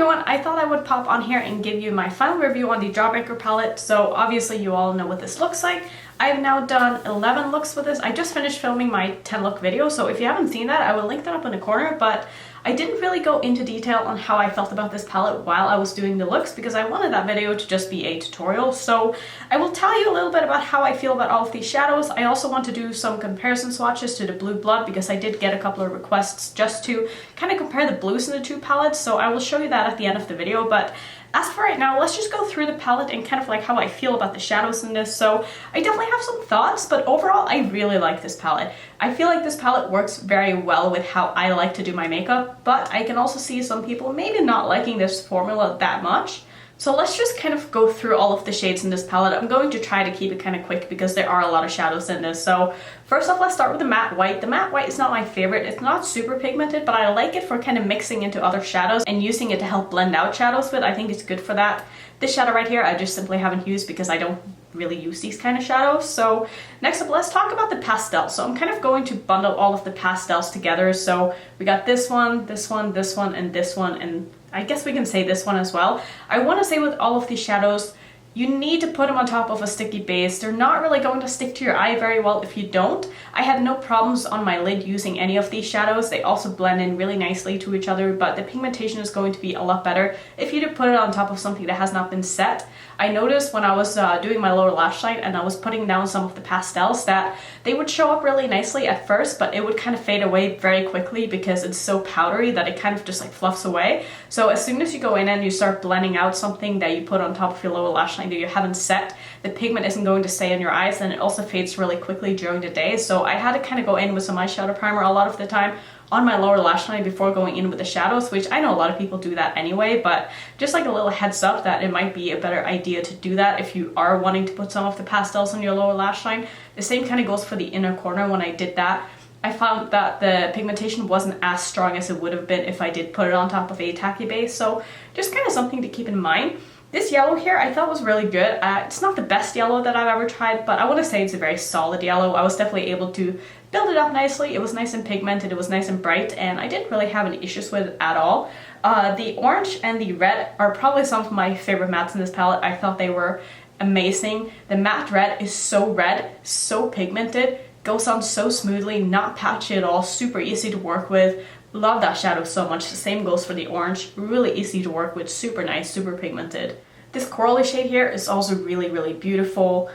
everyone, I thought I would pop on here and give you my final review on the Jawbreaker palette. So obviously you all know what this looks like. I've now done 11 looks with this. I just finished filming my 10 look video, so if you haven't seen that, I will link that up in the corner, but I didn't really go into detail on how I felt about this palette while I was doing the looks because I wanted that video to just be a tutorial. So I will tell you a little bit about how I feel about all of these shadows. I also want to do some comparison swatches to the Blue Blood because I did get a couple of requests just to kind of compare the blues in the two palettes, so I will show you that at the end of the video. But as for right now, let's just go through the palette and kind of like how I feel about the shadows in this. So I definitely have some thoughts, but overall I really like this palette. I feel like this palette works very well with how I like to do my makeup, but I can also see some people maybe not liking this formula that much. So let's just kind of go through all of the shades in this palette. I'm going to try to keep it kind of quick because there are a lot of shadows in this. So first off, let's start with the matte white. The matte white is not my favorite. It's not super pigmented, but I like it for kind of mixing into other shadows and using it to help blend out shadows with. I think it's good for that. This shadow right here, I just simply haven't used because I don't really use these kind of shadows. So next up, let's talk about the pastel. So I'm kind of going to bundle all of the pastels together. So we got this one, this one, this one, and this one, and I guess we can say this one as well. I want to say with all of these shadows, you need to put them on top of a sticky base. They're not really going to stick to your eye very well if you don't. I had no problems on my lid using any of these shadows. They also blend in really nicely to each other, but the pigmentation is going to be a lot better if you do put it on top of something that has not been set. I noticed when I was doing my lower lash line and I was putting down some of the pastels that they would show up really nicely at first, but it would kind of fade away very quickly because it's so powdery that it kind of just like fluffs away. So as soon as you go in and you start blending out something that you put on top of your lower lash line that you haven't set, the pigment isn't going to stay in your eyes, and it also fades really quickly during the day. So I had to kind of go in with some eyeshadow primer a lot of the time on my lower lash line before going in with the shadows, which I know a lot of people do that anyway, but just like a little heads up that it might be a better idea to do that if you are wanting to put some of the pastels on your lower lash line. The same kind of goes for the inner corner. When I did that, I found that the pigmentation wasn't as strong as it would have been if I did put it on top of a tacky base, so just kind of something to keep in mind. This yellow here I thought was really good. It's not the best yellow that I've ever tried, but I want to say it's a very solid yellow. I was definitely able to build it up nicely. It was nice and pigmented, it was nice and bright, and I didn't really have any issues with it at all. The orange and the red are probably some of my favorite mattes in this palette. I thought they were amazing. The matte red is so red, so pigmented, goes on so smoothly, not patchy at all, super easy to work with. Love that shadow so much. The same goes for the orange, really easy to work with, super nice, super pigmented. This corally shade here is also really, really beautiful.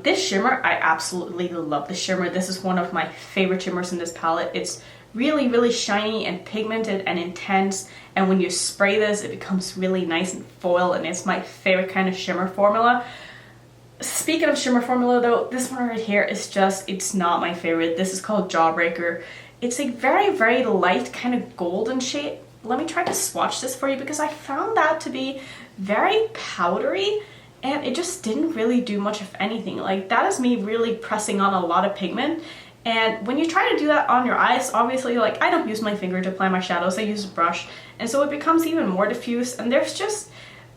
This shimmer, I absolutely love the shimmer. This is one of my favorite shimmers in this palette. It's really, really shiny and pigmented and intense, and when you spray this, it becomes really nice and foil, and it's my favorite kind of shimmer formula. Speaking of shimmer formula though, this one right here is just, it's not my favorite. This is called Jawbreaker. It's a very, very light kind of golden shade. Let me try to swatch this for you because I found that to be very powdery and it just didn't really do much of anything. Like, that is me really pressing on a lot of pigment, and when you try to do that on your eyes, obviously, like, I don't use my finger to apply my shadows, I use a brush, and so it becomes even more diffuse, and there's just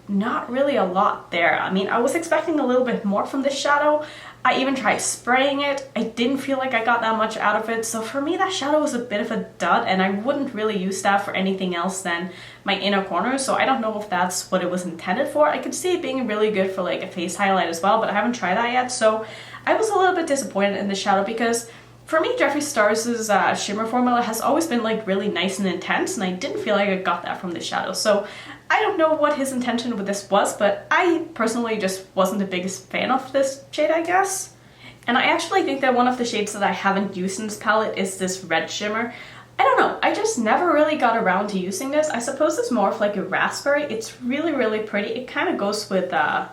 not really a lot there. I mean, I was expecting a little bit more from this shadow. I even tried spraying it. I didn't feel like I got that much out of it. So for me, that shadow was a bit of a dud, and I wouldn't really use that for anything else than my inner corner. So I don't know if that's what it was intended for. I could see it being really good for like a face highlight as well, but I haven't tried that yet. So I was a little bit disappointed in the shadow because for me, Jeffree Star's shimmer formula has always been like really nice and intense, and I didn't feel like I got that from this shadow. So I don't know what his intention with this was, but I personally just wasn't the biggest fan of this shade, I guess. And I actually think that one of the shades that I haven't used in this palette is this red shimmer. I don't know, I just never really got around to using this. I suppose it's more of like a raspberry. It's really, really pretty. It kind of goes with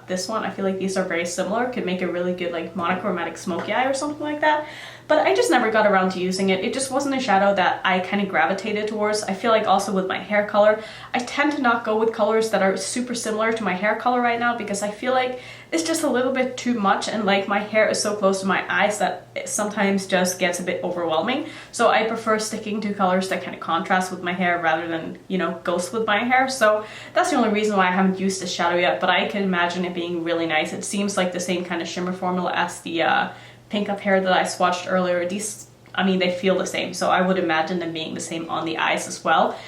this one. I feel like these are very similar. Could make a really good like monochromatic smoky eye or something like that. But I just never got around to using it. It just wasn't a shadow that I kind of gravitated towards. I feel like also with my hair color, I tend to not go with colors that are super similar to my hair color right now because I feel like it's just a little bit too much, and like my hair is so close to my eyes that it sometimes just gets a bit overwhelming. So I prefer sticking to colors that kind of contrast with my hair rather than, you know, ghost with my hair. So that's the only reason why I haven't used this shadow yet, but I can imagine it being really nice. It seems like the same kind of shimmer formula as the Pink Up Hair that I swatched earlier. These, I mean, they feel the same, so I would imagine them being the same on the eyes as well.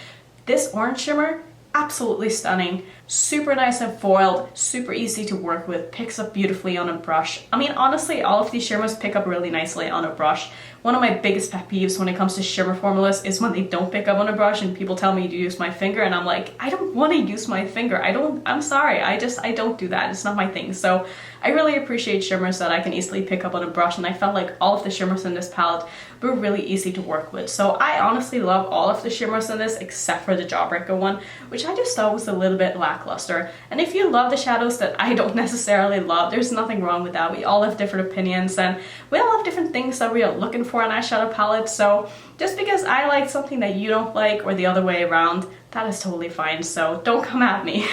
This orange shimmer absolutely stunning. Super nice and foiled, super easy to work with, picks up beautifully on a brush. I mean, honestly, all of these shimmers pick up really nicely on a brush. One of my biggest pet peeves when it comes to shimmer formulas is when they don't pick up on a brush and people tell me to use my finger, and I'm like, I don't want to use my finger. I'm sorry, I don't do that. It's not my thing. So I really appreciate shimmers that I can easily pick up on a brush, and I felt like all of the shimmers in this palette were really easy to work with. So I honestly love all of the shimmers in this except for the Jawbreaker one, which I just thought was a little bit lackluster. And if you love the shadows that I don't necessarily love, there's nothing wrong with that. We all have different opinions and we all have different things that we are looking for in eyeshadow palettes. So just because I like something that you don't like or the other way around, that is totally fine. So don't come at me.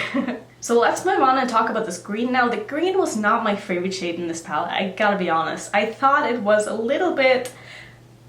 So let's move on and talk about this green now. The green was not my favorite shade in this palette, I gotta be honest. I thought it was a little bit,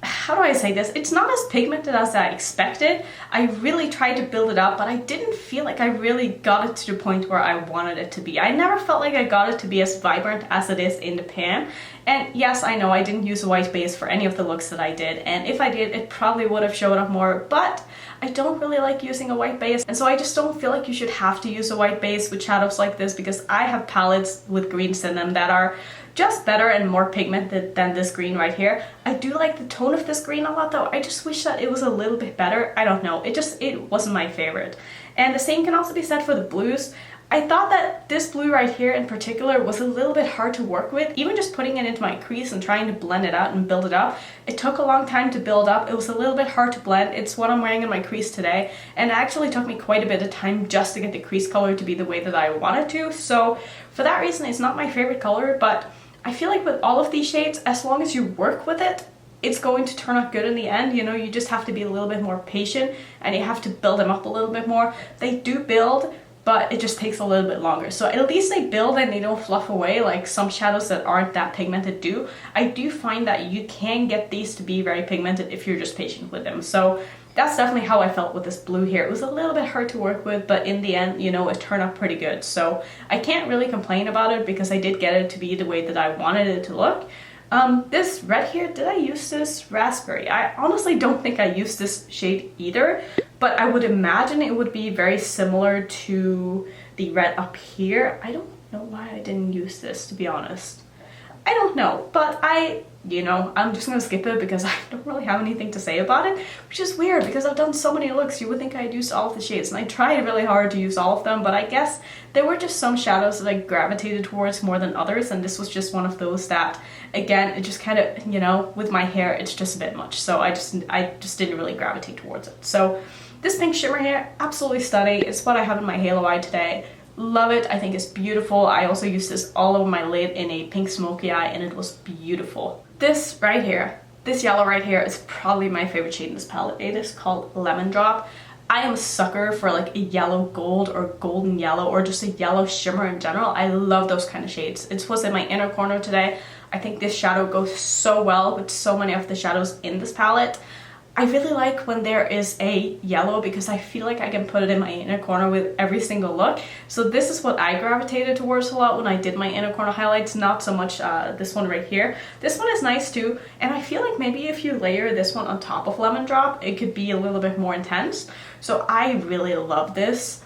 how do I say this? It's not as pigmented as I expected. I really tried to build it up, but I didn't feel like I really got it to the point where I wanted it to be. I never felt like I got it to be as vibrant as it is in the pan. And yes, I know I didn't use a white base for any of the looks that I did, and if I did, it probably would have shown up more, but I don't really like using a white base, and so I just don't feel like you should have to use a white base with shadows like this, because I have palettes with greens in them that are just better and more pigmented than this green right here. I do like the tone of this green a lot though. I just wish that it was a little bit better. I don't know, it wasn't my favorite. And the same can also be said for the blues. I thought that this blue right here in particular was a little bit hard to work with. Even just putting it into my crease and trying to blend it out and build it up, it took a long time to build up. It was a little bit hard to blend. It's what I'm wearing in my crease today, and it actually took me quite a bit of time just to get the crease color to be the way that I wanted to. So for that reason, it's not my favorite color, but I feel like with all of these shades, as long as you work with it, it's going to turn out good in the end. You know, you just have to be a little bit more patient and you have to build them up a little bit more. They do build, but it just takes a little bit longer. So at least they build and they don't fluff away like some shadows that aren't that pigmented do. I do find that you can get these to be very pigmented if you're just patient with them. So that's definitely how I felt with this blue here. It was a little bit hard to work with, but in the end, you know, it turned out pretty good. So I can't really complain about it because I did get it to be the way that I wanted it to look. This red here, did I use this raspberry? I honestly don't think I used this shade either, but I would imagine it would be very similar to the red up here. I don't know why I didn't use this, to be honest. I don't know, but I'm just gonna skip it because I don't really have anything to say about it, which is weird because I've done so many looks. You would think I'd used all of the shades, and I tried really hard to use all of them, but I guess there were just some shadows that I gravitated towards more than others, and this was just one of those that, again, it just kind of, you know, with my hair, it's just a bit much, so I just didn't really gravitate towards it. So this pink shimmer here, absolutely stunning. It's what I have in my halo eye today. Love it. I think it's beautiful. I also used this all over my lid in a pink smoky eye, and it was beautiful. This right here, this yellow right here, is probably my favorite shade in this palette. It is called Lemon Drop. I am a sucker for like a yellow gold or golden yellow or just a yellow shimmer in general. I love those kind of shades. It was in my inner corner today. I think this shadow goes so well with so many of the shadows in this palette. I really like when there is a yellow because I feel like I can put it in my inner corner with every single look. So this is what I gravitated towards a lot when I did my inner corner highlights, not so much this one right here. This one is nice too, and I feel like maybe if you layer this one on top of Lemon Drop, it could be a little bit more intense. So I really love this.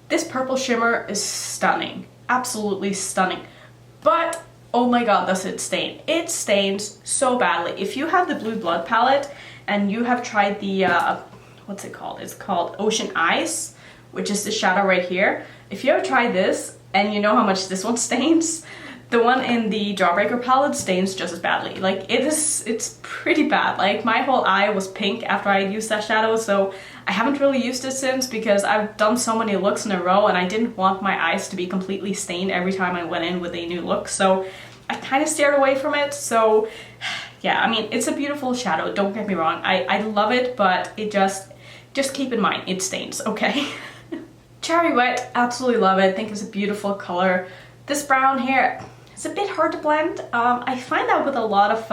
This purple shimmer is stunning, absolutely stunning. But oh my god, does it stain. It stains so badly. If you have the Blue Blood palette and you have tried the, what's it called? It's called Ocean Eyes, which is the shadow right here. If you ever tried this and you know how much this one stains, the one in the Jawbreaker palette stains just as badly. Like it's pretty bad. Like my whole eye was pink after I used that shadow, so I haven't really used it since because I've done so many looks in a row and I didn't want my eyes to be completely stained every time I went in with a new look. So I kind of steered away from it. So yeah, I mean, it's a beautiful shadow, don't get me wrong. I love it, but it just keep in mind, it stains, okay? Cherry Wet, absolutely love it. I think it's a beautiful color. This brown here, it's a bit hard to blend. I find that with a lot of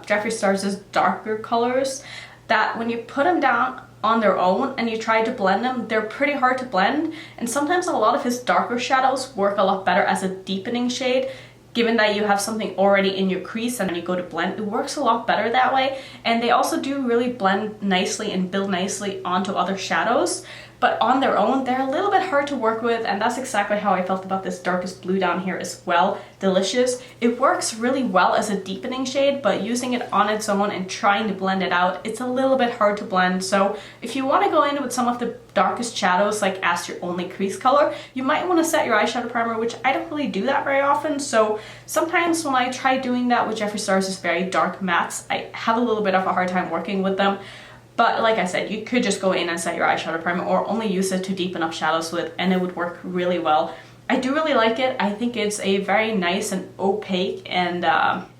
Jeffree Star's darker colors, that when you put them down on their own and you try to blend them, they're pretty hard to blend. And sometimes a lot of his darker shadows work a lot better as a deepening shade. Given that you have something already in your crease and you go to blend, it works a lot better that way. And they also do really blend nicely and build nicely onto other shadows. but on their own, they're a little bit hard to work with, and that's exactly how I felt about this darkest blue down here as well. Delicious. It works really well as a deepening shade, but using it on its own and trying to blend it out, it's a little bit hard to blend. So if you want to go in with some of the darkest shadows, like as your only crease color, you might want to set your eyeshadow primer, which I don't really do that very often. So sometimes when I try doing that with Jeffree Star's very dark mattes, I have a little bit of a hard time working with them. But like I said, you could just go in and set your eyeshadow primer or only use it to deepen up shadows with, and it would work really well. I do really like it. I think it's a very nice and opaque, and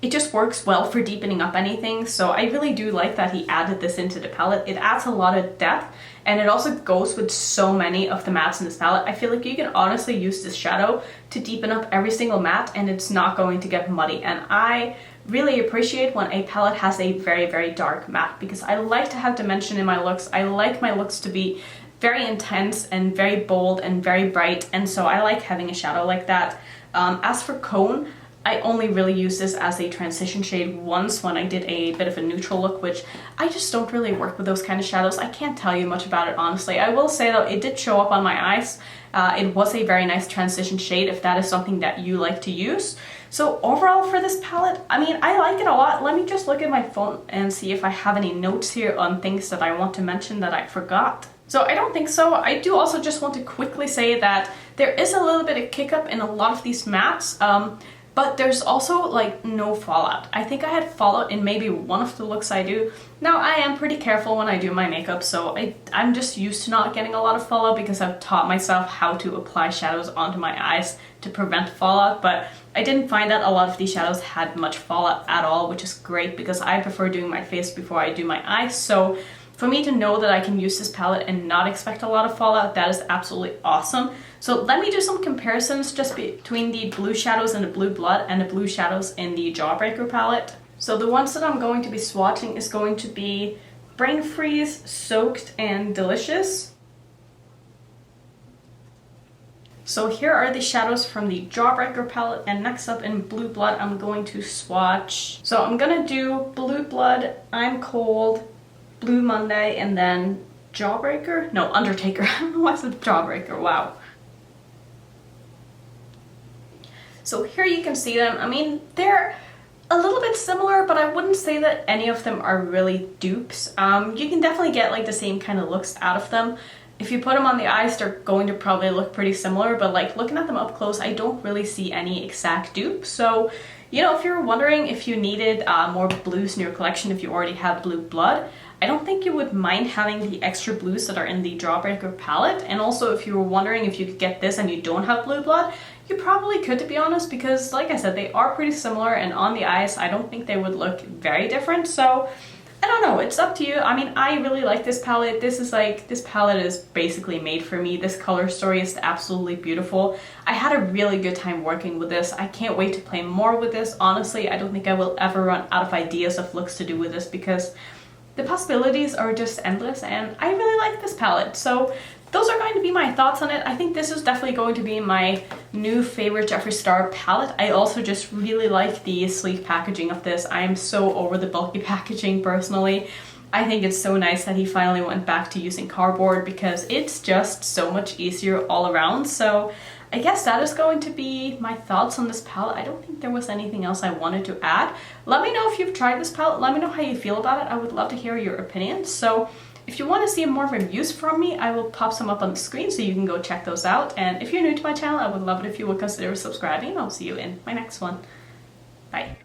it just works well for deepening up anything. So I really do like that he added this into the palette. It adds a lot of depth, and it also goes with so many of the mattes in this palette. I feel like you can honestly use this shadow to deepen up every single matte, and it's not going to get muddy. And I really appreciate when a palette has a very, very dark matte, because I like to have dimension in my looks. I like my looks to be very intense and very bold and very bright, and so I like having a shadow like that. As for Cone, I only really used this as a transition shade once when I did a bit of a neutral look, which I just don't really work with those kind of shadows. I can't tell you much about it, honestly. I will say though, it did show up on my eyes. It was a very nice transition shade if that is something that you like to use. So overall for this palette, I mean, I like it a lot. Let me just look at my phone and see if I have any notes here on things that I want to mention that I forgot. So I don't think so. I do also just want to quickly say that there is a little bit of kick up in a lot of these mattes, but there's also like no fallout. I think I had fallout in maybe one of the looks I do. Now I am pretty careful when I do my makeup, so I'm just used to not getting a lot of fallout because I've taught myself how to apply shadows onto my eyes to prevent fallout, but I didn't find that a lot of these shadows had much fallout at all, which is great because I prefer doing my face before I do my eyes. So for me to know that I can use this palette and not expect a lot of fallout, that is absolutely awesome. So let me do some comparisons just between the blue shadows in the Blue Blood and the blue shadows in the Jawbreaker palette. So the ones that I'm going to be swatching is going to be Brain Freeze, Soaked, and Delicious. So here are the shadows from the Jawbreaker palette, and next up in Blue Blood I'm going to swatch. So I'm gonna do Blue Blood, I'm Cold, Blue Monday, and then Jawbreaker? No, Undertaker. I don't know why I said Jawbreaker, wow. So here you can see them. I mean, they're a little bit similar, but I wouldn't say that any of them are really dupes. You can definitely get like the same kind of looks out of them. If you put them on the eyes, they're going to probably look pretty similar, but like looking at them up close, I don't really see any exact dupe. So, you know, if you're wondering if you needed more blues in your collection, if you already have Blue Blood, I don't think you would mind having the extra blues that are in the Jawbreaker palette. And also if you were wondering if you could get this and you don't have Blue Blood, you probably could, to be honest, because like I said, they are pretty similar, and on the eyes I don't think they would look very different. So I don't know, it's up to you. I mean, I really like this palette. This palette is basically made for me. This color story is absolutely beautiful. I had a really good time working with this. I can't wait to play more with this. Honestly, I don't think I will ever run out of ideas of looks to do with this because the possibilities are just endless, and I really like this palette. So those are going to be my thoughts on it. I think this is definitely going to be my new favorite Jeffree Star palette. I also just really like the sleek packaging of this. I am so over the bulky packaging personally. I think it's so nice that he finally went back to using cardboard because it's just so much easier all around. So I guess that is going to be my thoughts on this palette. I don't think there was anything else I wanted to add. Let me know if you've tried this palette. Let me know how you feel about it. I would love to hear your opinions. So if you want to see more reviews from me, I will pop some up on the screen so you can go check those out. And if you're new to my channel, I would love it if you would consider subscribing. I'll see you in my next one. Bye.